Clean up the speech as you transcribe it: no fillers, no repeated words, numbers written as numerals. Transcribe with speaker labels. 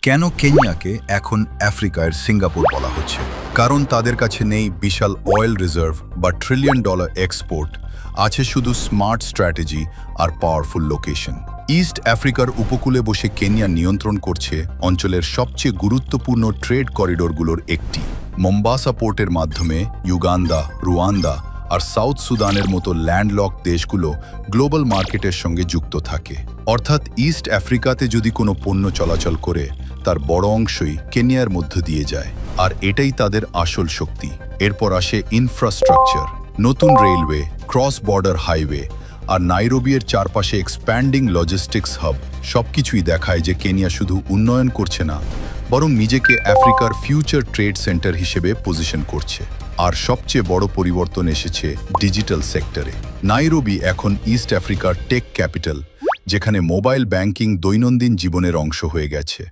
Speaker 1: কেন কেনিয়াকে এখন আফ্রিকার সিঙ্গাপুর বলা হচ্ছে? কারণ তাদের কাছে নেই বিশাল অয়েল রিজার্ভ বা ট্রিলিয়ন ডলার এক্সপোর্ট, আছে শুধু স্মার্ট স্ট্র্যাটেজি আর পাওয়ারফুল লোকেশন। ইস্ট আফ্রিকার উপকূলে বসে কেনিয়া নিয়ন্ত্রণ করছে অঞ্চলের সবচেয়ে গুরুত্বপূর্ণ ট্রেড করিডোরগুলোর একটি। মোম্বাসা পোর্টের মাধ্যমে ইউগান্ডা, রুয়ান্ডা আর সাউথ সুদানের মতো ল্যান্ডলক দেশগুলো গ্লোবাল মার্কেটের সঙ্গে যুক্ত থাকে। অর্থাৎ ইস্ট আফ্রিকাতে যদি কোনো পণ্য চলাচল করে, তার বড় অংশই কেনিয়ার মধ্য দিয়ে যায়, আর এটাই তাদের আসল শক্তি। এরপর আসে ইনফ্রাস্ট্রাকচার, নতুন রেলওয়ে, ক্রস বর্ডার হাইওয়ে আর নাইরোবির চারপাশে এক্সপ্যান্ডিং লজিস্টিক্স হাব। সবকিছুই দেখায় যে কেনিয়া শুধু উন্নয়ন করছে না, বরং নিজেকে আফ্রিকার ফিউচার ট্রেড সেন্টার হিসেবে পজিশন করছে। আর সবচেয়ে বড় পরিবর্তন এসেছে ডিজিটাল সেক্টরে। নাইরোবি এখন ইস্ট আফ্রিকার টেক ক্যাপিটাল, যেখানে মোবাইল ব্যাংকিং দৈনন্দিন জীবনের অংশ হয়ে গেছে।